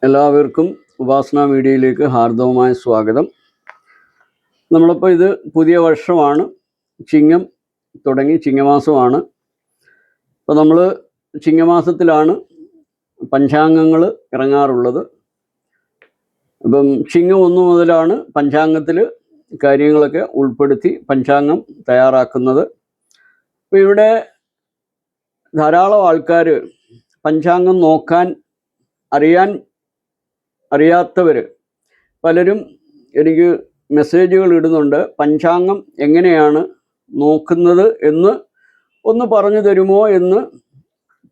എല്ലാവർക്കും ഉപാസന മീഡിയയിലേക്ക് ഹാർദവമായ സ്വാഗതം. നമ്മളിപ്പോൾ ഇത് പുതിയ വർഷമാണ്, ചിങ്ങം തുടങ്ങി, ചിങ്ങമാസമാണ്. അപ്പോൾ നമ്മൾ ചിങ്ങമാസത്തിലാണ് പഞ്ചാംഗങ്ങൾ ഇറങ്ങാറുള്ളത്. അപ്പം ചിങ്ങം 1 മുതലാണ് പഞ്ചാംഗത്തിൽ കാര്യങ്ങളൊക്കെ ഉൾപ്പെടുത്തി പഞ്ചാംഗം തയ്യാറാക്കുന്നത്. അപ്പോൾ ഇവിടെ ധാരാളം ആൾക്കാർ പഞ്ചാംഗം നോക്കാൻ അറിയാത്തവർ പലരും എനിക്ക് മെസ്സേജുകൾ ഇടുന്നുണ്ട്. പഞ്ചാംഗം എങ്ങനെയാണ് നോക്കുന്നത് എന്ന് ഒന്ന് പറഞ്ഞു തരുമോ എന്ന്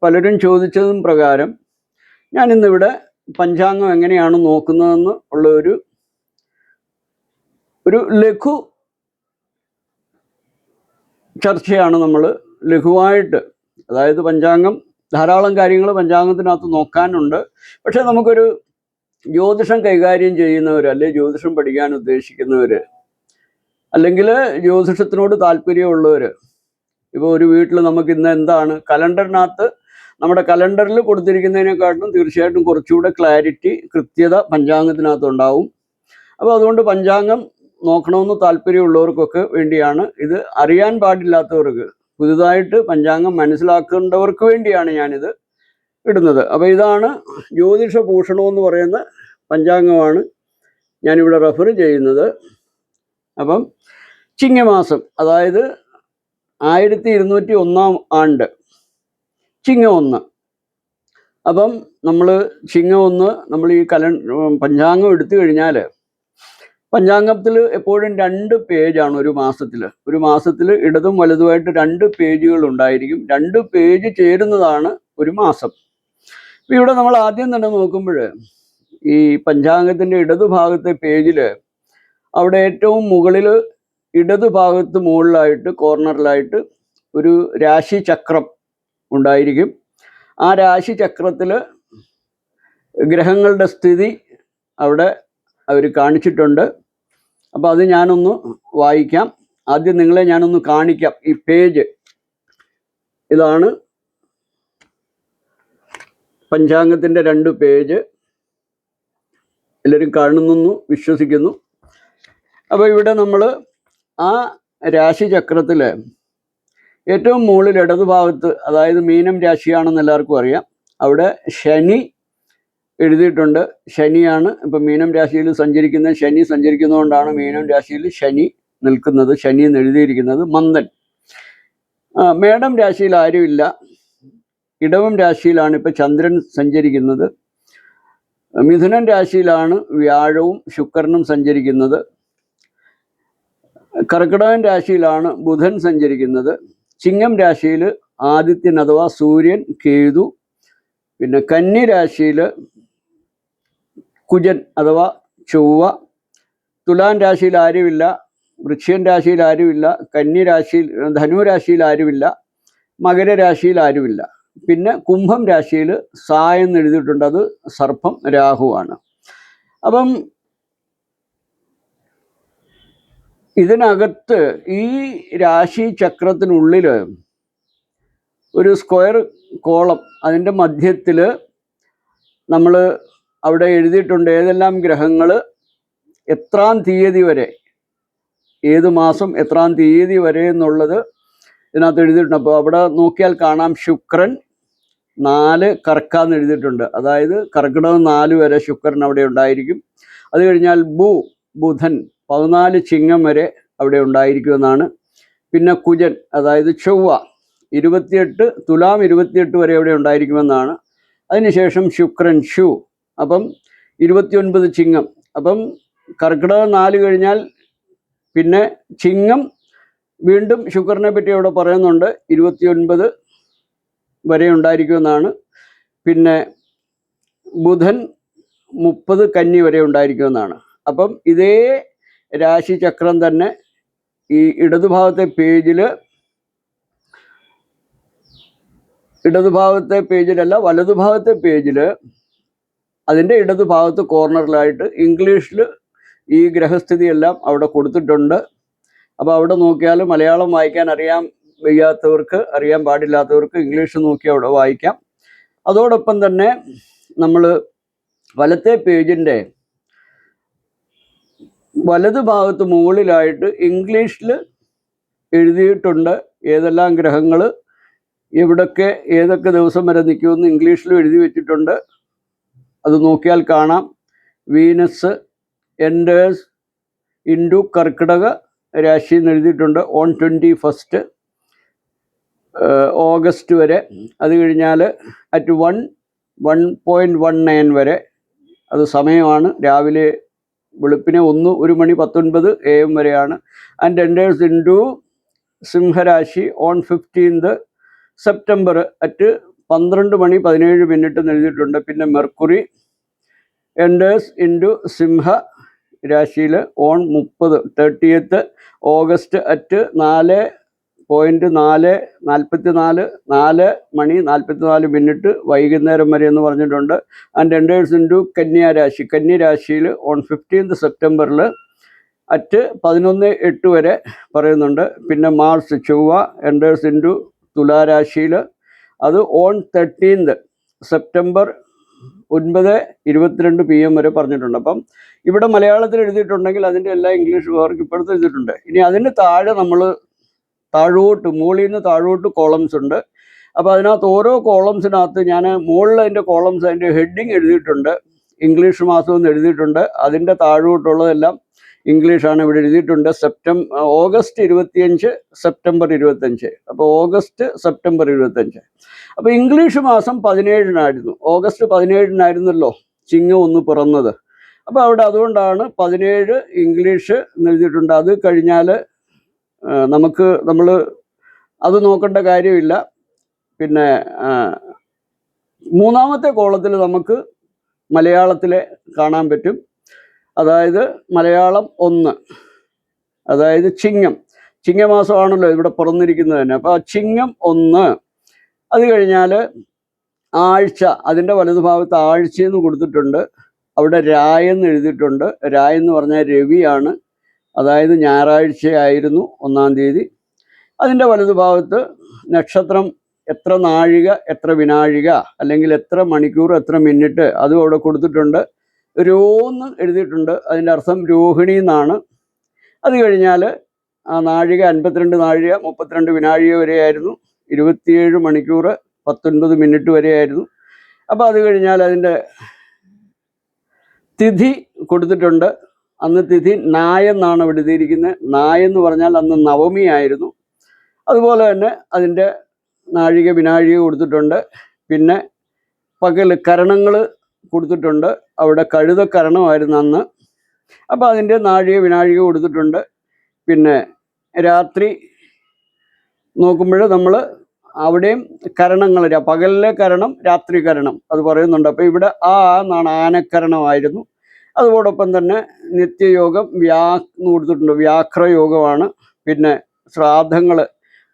പലരും ചോദിച്ചതും പ്രകാരം ഞാനിന്നിവിടെ പഞ്ചാംഗം എങ്ങനെയാണ് നോക്കുന്നതെന്ന് ഉള്ള ഒരു ലഘു ചർച്ചയാണ് നമ്മൾ ലഘുവായിട്ട്. അതായത് പഞ്ചാംഗം ധാരാളം കാര്യങ്ങൾ പഞ്ചാംഗത്തിനകത്ത് നോക്കാനുണ്ട്. പക്ഷെ നമുക്കൊരു ജ്യോതിഷം കൈകാര്യം ചെയ്യുന്നവർ, അല്ലെങ്കിൽ ജ്യോതിഷം പഠിക്കാൻ ഉദ്ദേശിക്കുന്നവർ, അല്ലെങ്കിൽ ജ്യോതിഷത്തിനോട് താല്പര്യമുള്ളവർ, ഇപ്പോൾ ഒരു വീട്ടിൽ നമുക്ക് ഇന്ന് എന്താണ് കലണ്ടറിനകത്ത്, നമ്മുടെ കലണ്ടറിൽ കൊടുത്തിരിക്കുന്നതിനെക്കാട്ടും തീർച്ചയായിട്ടും കുറച്ചുകൂടെ ക്ലാരിറ്റി, കൃത്യത പഞ്ചാംഗത്തിനകത്ത് ഉണ്ടാവും. അപ്പോൾ അതുകൊണ്ട് പഞ്ചാംഗം നോക്കണമെന്ന് താല്പര്യമുള്ളവർക്കൊക്കെ വേണ്ടിയാണ് ഇത്. അറിയാൻ പാടില്ലാത്തവർക്ക്, പുതുതായിട്ട് പഞ്ചാംഗം മനസ്സിലാക്കേണ്ടവർക്ക് വേണ്ടിയാണ് ഞാനിത് ഇടുന്നത്. അപ്പോൾ ഇതാണ് ജ്യോതിഷ ഭൂഷണം എന്ന് പറയുന്ന പഞ്ചാംഗമാണ് ഞാനിവിടെ റെഫർ ചെയ്യുന്നത്. അപ്പം ചിങ്ങമാസം, അതായത് 1201 ആണ്ട്, ചിങ്ങം 1. അപ്പം നമ്മൾ ചിങ്ങം 1 നമ്മൾ ഈ പഞ്ചാംഗം എടുത്തു കഴിഞ്ഞാൽ, പഞ്ചാംഗത്തിൽ എപ്പോഴും 2 പേജാണ് ഒരു മാസത്തിൽ ഇടതും വലതുമായിട്ട് 2 പേജുകൾ ഉണ്ടായിരിക്കും. 2 പേജ് ചേരുന്നതാണ് ഒരു മാസം. ഇവിടെ നമ്മൾ ആദ്യം തന്നെ നോക്കുമ്പോൾ ഈ പഞ്ചാംഗത്തിൻ്റെ ഇടതുഭാഗത്തെ പേജിൽ അവിടെ ഏറ്റവും മുകളിൽ ഇടതുഭാഗത്ത് മുകളിലായിട്ട് കോർണറിലായിട്ട് ഒരു രാശി ചക്രം ഉണ്ടായിരിക്കും. ആ രാശി ചക്രത്തിൽ ഗ്രഹങ്ങളുടെ സ്ഥിതി അവിടെ അവർ കാണിച്ചിട്ടുണ്ട്. അപ്പോൾ അത് ഞാനൊന്ന് വായിക്കാം. ആദ്യം നിങ്ങളെ ഞാനൊന്ന് കാണിക്കാം. ഈ പേജ് ഇതാണ് പഞ്ചാംഗത്തിൻ്റെ 2 പേജ്. എല്ലാവരും കാണുന്നു വിശ്വസിക്കുന്നു. അപ്പോൾ ഇവിടെ നമ്മൾ ആ രാശിചക്രത്തിൽ ഏറ്റവും മുകളിൽ ഇടതുഭാഗത്ത്, അതായത് മീനം രാശിയാണെന്ന് എല്ലാവർക്കും അറിയാം, അവിടെ ശനി എഴുതിയിട്ടുണ്ട്. ശനിയാണ് ഇപ്പം മീനം രാശിയിൽ സഞ്ചരിക്കുന്നത്. ശനി സഞ്ചരിക്കുന്നതുകൊണ്ടാണ് മീനം രാശിയിൽ ശനി നിൽക്കുന്നത്, ശനി എന്ന് എഴുതിയിരിക്കുന്നത്. മന്ദൻ. മേടം രാശിയിൽ ആരുമില്ല. ഇടവം രാശിയിലാണ് ഇപ്പോൾ ചന്ദ്രൻ സഞ്ചരിക്കുന്നത്. മിഥുനൻ രാശിയിലാണ് വ്യാഴവും ശുക്രനും സഞ്ചരിക്കുന്നത്. കർക്കിടകൻ രാശിയിലാണ് ബുധൻ സഞ്ചരിക്കുന്നത്. ചിങ്ങം രാശിയിൽ ആദിത്യൻ അഥവാ സൂര്യൻ, കേതു. പിന്നെ കന്നി രാശിയിൽ കുജൻ അഥവാ ചൊവ്വ. തുലാൻ രാശിയിൽ ആരുമില്ല. വൃശ്ചികൻ രാശിയിൽ ആരുമില്ല. ധനു രാശിയിൽ ആരുമില്ല. മകരരാശിയിൽ ആരുമില്ല. പിന്നെ കുംഭം രാശിയിൽ സായം എന്ന് എഴുതിയിട്ടുണ്ട്, അത് സർപ്പം രാഹുവാണ്. അപ്പം ഇതിനകത്ത് ഈ രാശി ചക്രത്തിനുള്ളിൽ ഒരു സ്ക്വയർ കോളം, അതിൻ്റെ മധ്യത്തിൽ നമ്മൾ അവിടെ എഴുതിയിട്ടുണ്ട് ഏതെല്ലാം ഗ്രഹങ്ങൾ എത്രാം തീയതി വരെ, ഏത് മാസം എത്രാം തീയതി വരെ എന്നുള്ളത് ഇതിനകത്ത് എഴുതിയിട്ടുണ്ട്. അപ്പോൾ അവിടെ നോക്കിയാൽ കാണാം ശുക്രൻ 4 കർക്കാന്ന് എഴുതിയിട്ടുണ്ട്. അതായത് കർക്കിടകം 4 വരെ ശുക്രൻ അവിടെ ഉണ്ടായിരിക്കും. അത് കഴിഞ്ഞാൽ ബുധൻ 14 ചിങ്ങം വരെ അവിടെ ഉണ്ടായിരിക്കുമെന്നാണ്. പിന്നെ കുജൻ അതായത് ചൊവ്വ 28, തുലാം 28 വരെ അവിടെ ഉണ്ടായിരിക്കുമെന്നാണ്. അതിനുശേഷം ശുക്രൻ അപ്പം 29 ചിങ്ങം. അപ്പം കർക്കിടകം 4 കഴിഞ്ഞാൽ പിന്നെ ചിങ്ങം വീണ്ടും ശുക്രനെ പറ്റി അവിടെ പറയുന്നുണ്ട്, 29 വരെ ഉണ്ടായിരിക്കുമെന്നാണ്. പിന്നെ ബുധൻ 30 കന്നി വരെ ഉണ്ടായിരിക്കുമെന്നാണ്. അപ്പം ഇതേ രാശിചക്രം തന്നെ ഈ ഇടതുഭാഗത്തെ പേജിലല്ല, വലതുഭാഗത്തെ പേജിൽ അതിൻ്റെ ഇടതുഭാഗത്ത് കോർണറിലായിട്ട് ഇംഗ്ലീഷിൽ ഈ ഗ്രഹസ്ഥിതിയെല്ലാം അവിടെ കൊടുത്തിട്ടുണ്ട്. അപ്പോൾ അവിടെ നോക്കിയാൽ മലയാളം വായിക്കാൻ അറിയാൻ പാടില്ലാത്തവർക്ക് ഇംഗ്ലീഷ് നോക്കി അവിടെ വായിക്കാം. അതോടൊപ്പം തന്നെ നമ്മൾ വലത്തെ പേജിൻ്റെ വലത് ഭാഗത്ത് മുകളിലായിട്ട് ഇംഗ്ലീഷിൽ എഴുതിയിട്ടുണ്ട് ഏതെല്ലാം ഗ്രഹങ്ങൾ എവിടൊക്കെ ഏതൊക്കെ ദിവസം വരെ നിൽക്കുമെന്ന് ഇംഗ്ലീഷിലും എഴുതി വെച്ചിട്ടുണ്ട്. അത് നോക്കിയാൽ കാണാം. വീനസ് എൻറ്റേഴ്സ് ഇൻറ്റു കർക്കിടക രാശി എന്ന് എഴുതിയിട്ടുണ്ട് ഓൺ 21 ഓഗസ്റ്റ് വരെ. അത് കഴിഞ്ഞാൽ അറ്റ് 1:19 വരെ അത് സമയമാണ്. രാവിലെ വെളുപ്പിനെ 1 മണി 19 AM വരെയാണ്. ആൻഡ് എൻറ്റേഴ്സ് ഇൻറ്റു സിംഹരാശി ഓൺ 15 സെപ്റ്റംബർ അറ്റ് 12 മണി 17 മിനിറ്റ് എന്ന് എഴുതിയിട്ടുണ്ട്. പിന്നെ മെർക്കുറി എൻറ്റേഴ്സ് ഇൻറ്റു സിംഹ രാശിയിൽ ഓൺ 30 ഓഗസ്റ്റ് അറ്റ് 4 മണി 44 മിനിറ്റ് വൈകുന്നേരം വരെ എന്ന് പറഞ്ഞിട്ടുണ്ട്. ആൻഡ് എൻറ്റേഴ്സ് ഇൻറ്റു കന്യാരാശി, കന്യരാശിയിൽ ഓൺ 15 സെപ്റ്റംബറിൽ അറ്റ് 11:08 വരെ പറയുന്നുണ്ട്. പിന്നെ മാർസ് ചൊവ്വ എൻറ്റേഴ്സ് ഇൻറ്റു തുലാരാശിയിൽ അത് ഓൺ 13 സെപ്റ്റംബർ 9:22 PM വരെ പറഞ്ഞിട്ടുണ്ട്. അപ്പം ഇവിടെ മലയാളത്തിൽ എഴുതിയിട്ടുണ്ടെങ്കിൽ അതിൻ്റെ എല്ലാം ഇംഗ്ലീഷ് വേർക്ക് ഇപ്പോഴത്തെ എഴുതിയിട്ടുണ്ട്. ഇനി അതിന് താഴെ നമ്മൾ മുകളിൽ നിന്ന് താഴോട്ട് കോളംസ് ഉണ്ട്. അപ്പോൾ അതിനകത്ത് ഓരോ കോളംസിനകത്ത് ഞാൻ മുകളിൽ അതിൻ്റെ കോളംസ് അതിൻ്റെ ഹെഡിങ് എഴുതിയിട്ടുണ്ട്. ഇംഗ്ലീഷ് മാസം എന്ന് എഴുതിയിട്ടുണ്ട്. അതിൻ്റെ താഴോട്ടുള്ളതെല്ലാം ഇംഗ്ലീഷാണ് ഇവിടെ എഴുതിയിട്ടുണ്ട്. August 25 September 25. അപ്പോൾ ഓഗസ്റ്റ് സെപ്റ്റംബർ 25. അപ്പോൾ ഇംഗ്ലീഷ് മാസം 17-നായിരുന്നു. ഓഗസ്റ്റ് 17-നായിരുന്നല്ലോ ചിങ്ങം 1 പിറന്നത്. അപ്പോൾ അവിടെ അതുകൊണ്ടാണ് 17 ഇംഗ്ലീഷ് എന്ന് എഴുതിയിട്ടുണ്ട്. അത് കഴിഞ്ഞാൽ നമ്മൾ അത് നോക്കേണ്ട കാര്യമില്ല. പിന്നെ മൂന്നാമത്തെ കോളത്തിൽ നമുക്ക് മലയാളത്തിലെ കാണാൻ പറ്റും. അതായത് മലയാളം 1, അതായത് ചിങ്ങമാസമാണല്ലോ ഇവിടെ പിറന്നിരിക്കുന്നത് തന്നെ. അപ്പോൾ ചിങ്ങം 1. അത് കഴിഞ്ഞാൽ ആഴ്ച, അതിൻ്റെ വലതുഭാഗത്ത് ആഴ്ചയെന്ന് കൊടുത്തിട്ടുണ്ട്. അവിടെ രായെന്ന് എഴുതിയിട്ടുണ്ട്. രായെന്ന് പറഞ്ഞാൽ രവിയാണ്. അതായത് ഞായറാഴ്ചയായിരുന്നു 1-ാം തീയതി. അതിൻ്റെ വലതുഭാഗത്ത് നക്ഷത്രം, എത്ര നാഴിക, എത്ര വിനാഴിക, അല്ലെങ്കിൽ എത്ര മണിക്കൂർ, എത്ര മിനിറ്റ്, അതും അവിടെ കൊടുത്തിട്ടുണ്ട്. രോന്ന് എഴുതിയിട്ടുണ്ട്. അതിൻ്റെ അർത്ഥം രോഹിണി എന്നാണ്. അത് കഴിഞ്ഞാൽ ആ നാഴിക 52 നാഴിക 32 വിനാഴിക വരെയായിരുന്നു. 27 മണിക്കൂർ 19 മിനിറ്റ് വരെയായിരുന്നു. അപ്പോൾ അത് കഴിഞ്ഞാൽ അതിൻ്റെ തിഥി കൊടുത്തിട്ടുണ്ട്. അന്ന് തിഥി നായെന്നാണ് അവിടെ എഴുതിയിരിക്കുന്നത്. നായെന്ന് പറഞ്ഞാൽ അന്ന് നവമി ആയിരുന്നു. അതുപോലെ തന്നെ അതിൻ്റെ നാഴിക വിനാഴിക കൊടുത്തിട്ടുണ്ട്. പിന്നെ പകൽ കരണങ്ങൾ കൊടുത്തിട്ടുണ്ട്. അവിടെ കഴുതക്കരണമായിരുന്നു അന്ന്. അപ്പോൾ അതിൻ്റെ നാഴിക വിനാഴിക കൊടുത്തിട്ടുണ്ട്. പിന്നെ രാത്രി നോക്കുമ്പോൾ നമ്മൾ അവിടെയും കരണങ്ങൾ, പകലിലെ കരണം, രാത്രി കരണം അത് പറയുന്നുണ്ട്. അപ്പോൾ ഇവിടെ എന്നാണ് ആനക്കരണമായിരുന്നു. അതോടൊപ്പം തന്നെ നിത്യയോഗം എന്ന് കൊടുത്തിട്ടുണ്ട്. വ്യാഘ്രയോഗമാണ്. പിന്നെ ശ്രാദ്ധങ്ങൾ,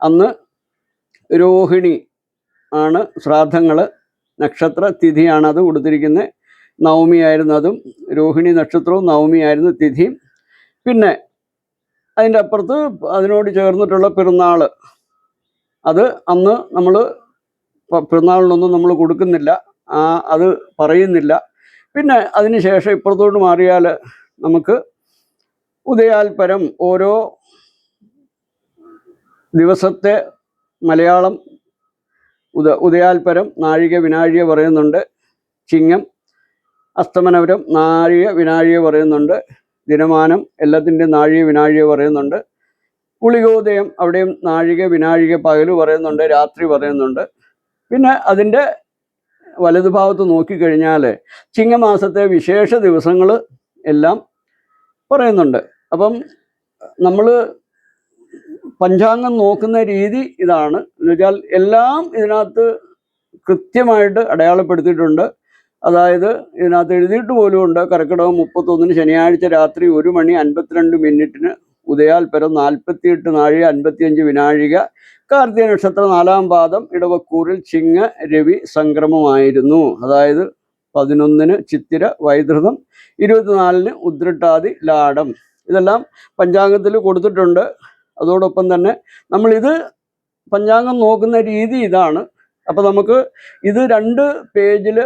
അന്ന് രോഹിണി ആണ് ശ്രാദ്ധങ്ങൾ. നക്ഷത്ര തിഥിയാണ് അത് കൊടുത്തിരിക്കുന്നത്. നവമിയായിരുന്നു അതും. രോഹിണി നക്ഷത്രവും നവമിയായിരുന്നു തിഥിയും. പിന്നെ അതിൻ്റെ അപ്പുറത്ത് അതിനോട് ചേർന്നിട്ടുള്ള പെരുന്നാൾ, അത് അന്ന് നമ്മൾ പെരുന്നാളിനൊന്നും നമ്മൾ കൊടുക്കുന്നില്ല, അത് പറയുന്നില്ല. പിന്നെ അതിന് ശേഷം ഇപ്പുറത്തോട്ട് മാറിയാൽ നമുക്ക് ഉദയാൽപരം, ഓരോ ദിവസത്തെ മലയാളം ഉദയാൽപരം നാഴിക വിനാഴിക പറയുന്നുണ്ട്. ചിങ്ങം അസ്തമനപരം നാഴിക വിനാഴിക പറയുന്നുണ്ട്. ദിനമാനം എല്ലാത്തിൻ്റെയും നാഴിക വിനാഴിക പറയുന്നുണ്ട്. കുളികോദയം അവിടെയും നാഴിക വിനാഴിക പകൽ പറയുന്നുണ്ട്, രാത്രി പറയുന്നുണ്ട്. പിന്നെ അതിൻ്റെ വലതുഭാഗത്ത് നോക്കിക്കഴിഞ്ഞാൽ ചിങ്ങമാസത്തെ വിശേഷ ദിവസങ്ങൾ എല്ലാം പറയുന്നുണ്ട്. അപ്പം നമ്മൾ പഞ്ചാംഗം നോക്കുന്ന രീതി ഇതാണ്. എന്ന് വെച്ചാൽ എല്ലാം ഇതിനകത്ത് കൃത്യമായിട്ട് അടയാളപ്പെടുത്തിയിട്ടുണ്ട്. അതായത് ഇതിനകത്ത് എഴുതിയിട്ട് പോലും ഉണ്ട്. കർക്കിടകം 31 ശനിയാഴ്ച രാത്രി 1:52 ഉദയാൽപരം 48 നാഴിക 55 വിനാഴിക. കാർത്തിക നക്ഷത്രം 4-ാം പാദം ഇടവക്കൂറിൽ ചിങ്ങ രവി സംക്രമമായിരുന്നു. അതായത് 11 ചിത്തിര വൈധൃതം, 24 ഉത്രട്ടാതി ലാടം. ഇതെല്ലാം പഞ്ചാംഗത്തിൽ കൊടുത്തിട്ടുണ്ട്. അതോടൊപ്പം തന്നെ നമ്മളിത് പഞ്ചാംഗം നോക്കുന്ന രീതി ഇതാണ്. അപ്പോൾ നമുക്ക് ഇത് 2 പേജിൽ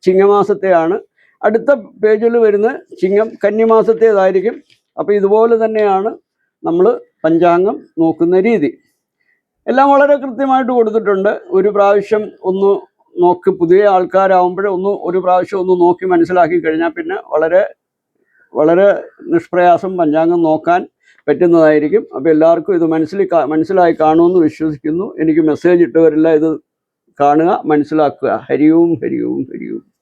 ചിങ്ങമാസത്തെയാണ്. അടുത്ത പേജിൽ വരുന്ന ചിങ്ങം കന്നിമാസത്തേതായിരിക്കും. അപ്പോൾ ഇതുപോലെ തന്നെയാണ് നമ്മൾ പഞ്ചാംഗം നോക്കുന്ന രീതി. എല്ലാം വളരെ കൃത്യമായിട്ട് കൊടുത്തിട്ടുണ്ട്. ഒരു പ്രാവശ്യം ഒന്ന് നോക്കി, പുതിയ ആൾക്കാരാകുമ്പോഴേ ഒരു പ്രാവശ്യം ഒന്ന് നോക്കി മനസ്സിലാക്കി കഴിഞ്ഞാൽ പിന്നെ വളരെ വളരെ നിഷ്പ്രയാസം പഞ്ചാംഗം നോക്കാൻ പറ്റുന്നതായിരിക്കും. അപ്പോൾ എല്ലാവർക്കും ഇത് മനസ്സിലായി കാണുമെന്ന് വിശ്വസിക്കുന്നു. എനിക്ക് മെസ്സേജ് ഇട്ടവരെല്ലാം ഇത് കാണുക, മനസ്സിലാക്കുക. ഹരി ഓം ഹരി ഓം ഹരി ഓം.